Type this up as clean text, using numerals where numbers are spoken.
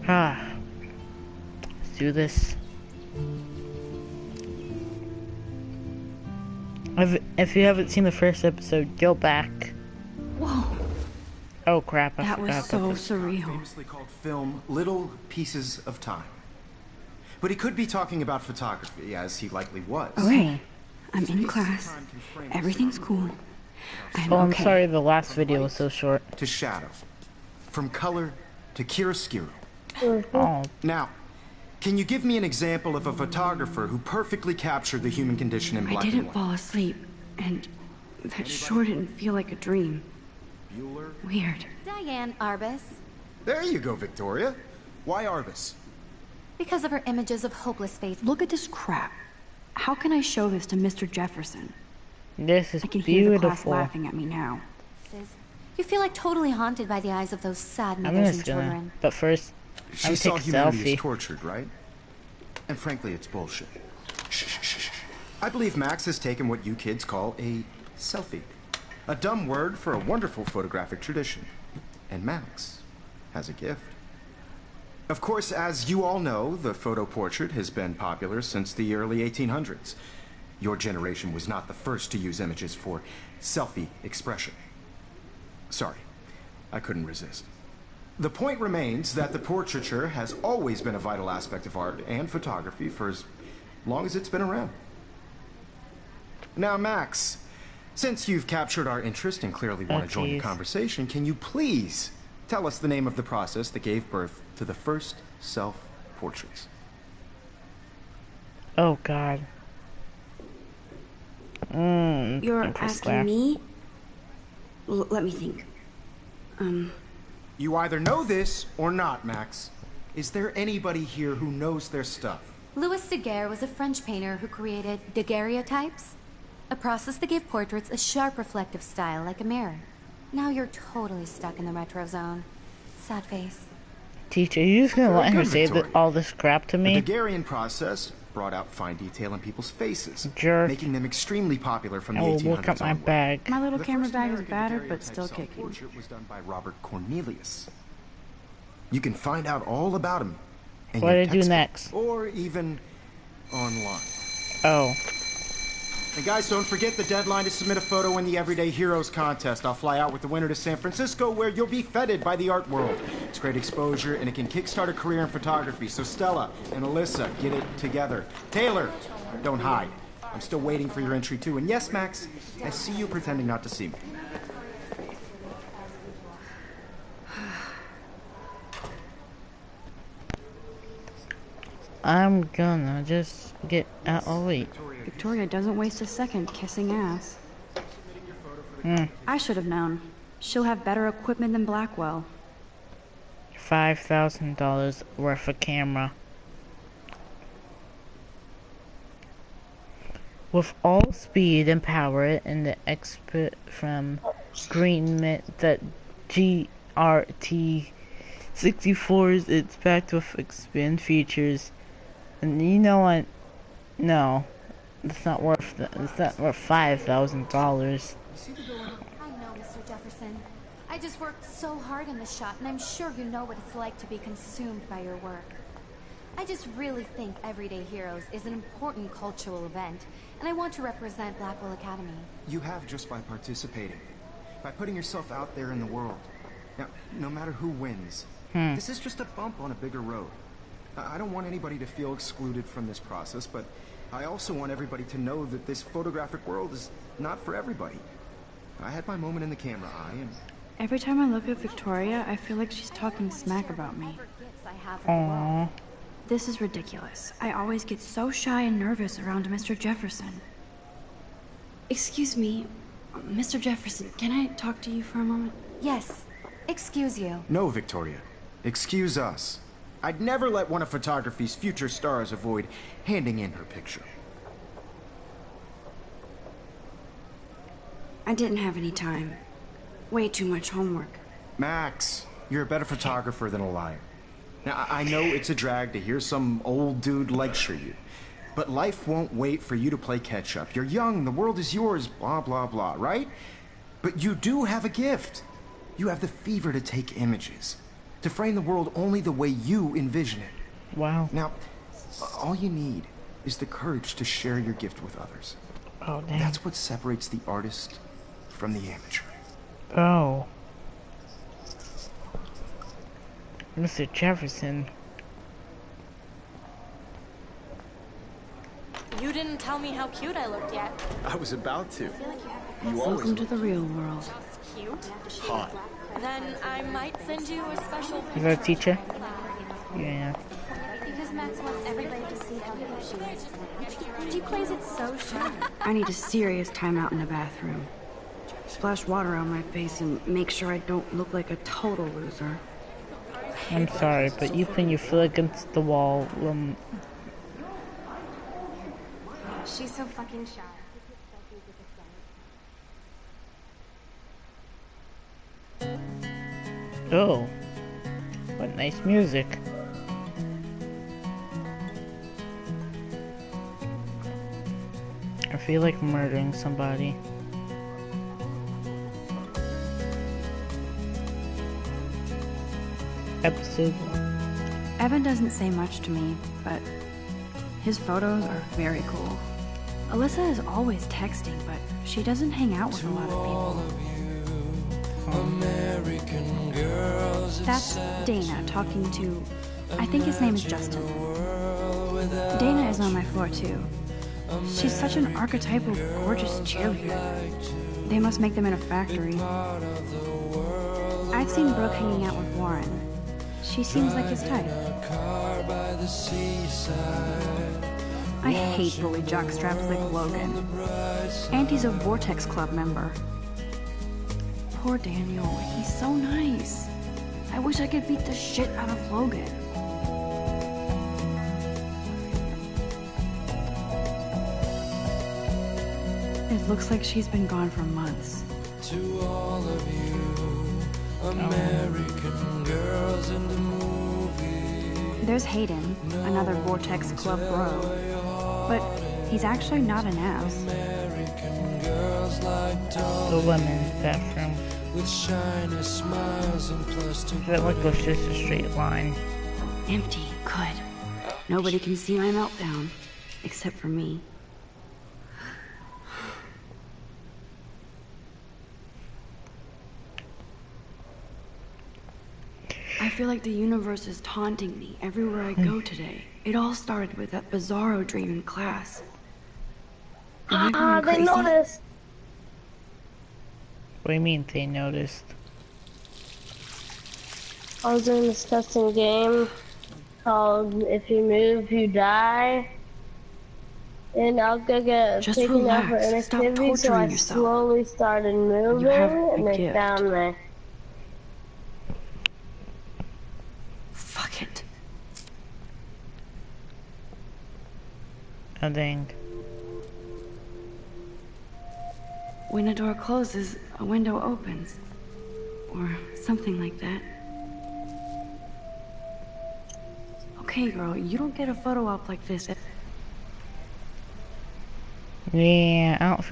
Ah, let's do this. If you haven't seen the first episode, go back. Whoa. Oh crap, I That forgot. was so surreal. Famously called film Little Pieces of Time. But he could be talking about photography, as he likely was. Okay, I'm in class. Everything's cool. I'm I'm okay. sorry the last video was so short. To shadow. From color to chiaroscuro. Oh, Now, can you give me an example of a photographer who perfectly captured the human condition in I black and didn't white? fall asleep, and that sure didn't feel like a dream. Bueller? Weird. Diane Arbus. There you go, Victoria. Why Arbus? Because of her images of hopeless faith. Look at this crap. How can I show this to Mr. Jefferson? this is I can hear the class beautiful. laughing at me now. You feel like totally haunted by the eyes of those sad I'm mothers just and gonna, children. but first, She I'm saw gonna take a humanity as selfie. tortured, right? And frankly, it's bullshit. Shh, shh, shh, shh. I believe Max has taken what you kids call a selfie. A dumb word for a wonderful photographic tradition. And Max has a gift. Of course, as you all know, the photo portrait has been popular since the early 1800s. Your generation was not the first to use images for selfie expression. Sorry, I couldn't resist. The point remains that the portraiture has always been a vital aspect of art and photography for as long as it's been around. Now, Max, since you've captured our interest and clearly want to join the geez. conversation, can you please tell us the name of the process that gave birth to the first self-portraits? Oh god. You're Empress asking Square. me? Let me think. You either know this or not, Max. Is there anybody here who knows their stuff? Louis Daguerre was a French painter who created daguerreotypes, a process that gave portraits a sharp reflective style like a mirror. Now you're totally stuck in the retro zone. Sad face. Teacher, you just gonna Very let her good, say Victoria. all this crap to The me? Daguerrean process brought out fine detail in people's faces, Jerk. making them extremely popular from the Oh, 1800s look at my onward. bag. My little The camera first bag is American battered, but daguerreotype still kicking. self-portrait was done by Robert Cornelius. You can find out all about him in What your do I do textbook, next? or even online. Oh, And guys, don't forget the deadline to submit a photo in the Everyday Heroes contest. I'll fly out with the winner to San Francisco, where you'll be feted by the art world. It's great exposure, and it can kickstart a career in photography. So Stella and Alyssa, get it together. Taylor, don't hide. I'm still waiting for your entry too. And yes, Max, I see you pretending not to see me. I'm gonna just get out. Oh wait. Victoria doesn't waste a second kissing ass. I should have known. She'll have better equipment than Blackwell. $5,000 worth of camera. With all speed and power and the expert from Greenmint that GRT 64s it's packed with expand features. And you know what? No. It's not worth $5,000. I know, Mr. Jefferson. I just worked so hard on the shot, and I'm sure you know what it's like to be consumed by your work. I just really think Everyday Heroes is an important cultural event, and I want to represent Blackwell Academy. You have just by participating, by putting yourself out there in the world. Now, no matter who wins, this is just a bump on a bigger road. I don't want anybody to feel excluded from this process, but I also want everybody to know that this photographic world is not for everybody. I had my moment in the camera eye, and Every time I look at Victoria, I feel like she's talking smack about me. Whatever gifts I have in the world. Aww. This is ridiculous. I always get so shy and nervous around Mr. Jefferson. Excuse me, Mr. Jefferson, can I talk to you for a moment? Yes. Excuse you. no, Victoria. Excuse us. I'd never let one of photography's future stars avoid handing in her picture. I didn't have any time. Way too much homework. Max, you're a better photographer than a liar. Now, I know it's a drag to hear some old dude lecture you, but life won't wait for you to play catch up. You're young, the world is yours, blah, blah, blah, right? But you do have a gift. You have the fever to take images. to frame the world only the way you envision it. Wow. Now, all you need is the courage to share your gift with others. Oh, dang. That's what separates the artist from the amateur. Oh. Mr. Jefferson. You didn't tell me how cute I looked yet. I was about to. Welcome to the real world. Cute? Hot. Then I might send you a special Is that a teacher? Yeah. Because Max wants everybody to see how hip she is. And she plays it so shy. I need a serious timeout in the bathroom. Splash water on my face and make sure I don't look like a total loser. I'm sorry, but you pin your foot against the wall. She's so fucking shy. Oh. What nice music. I feel like murdering somebody. Episode 1. Evan doesn't say much to me, but his photos are very cool. Alyssa is always texting, but she doesn't hang out with a lot of people. That's Dana talking to, I think his name is Justin. Dana is on my floor too. She's such an archetypal, gorgeous cheerleader. They must make them in a factory. I've seen Brooke hanging out with Warren. She seems like his type. I hate bully jockstraps like Logan. And he's a Vortex Club member. Poor Daniel, he's so nice. I wish I could beat the shit out of Logan. It looks like she's been gone for months. To all of you, American girls in the movie. There's Hayden, another Vortex Club bro. But he's actually not an ass. American girls like The women's bathroom. with shiny smiles and plastic. That look was just a straight line. Empty. Good. Nobody can see my meltdown. Except for me. I feel like the universe is taunting me everywhere I go today. It all started with that bizarro dream in class. Am I going They crazy? noticed. What do you mean they noticed? I was in this testing game called If You Move, You Die. And I'll go get Just taken out for relax. Stop inactivity, so I torturing yourself. slowly started moving, have a and they gift. found me. Fuck it. Oh dang. When a door closes, a window opens. Or something like that. Okay, girl, you don't get a photo op like this. Yeah, I don't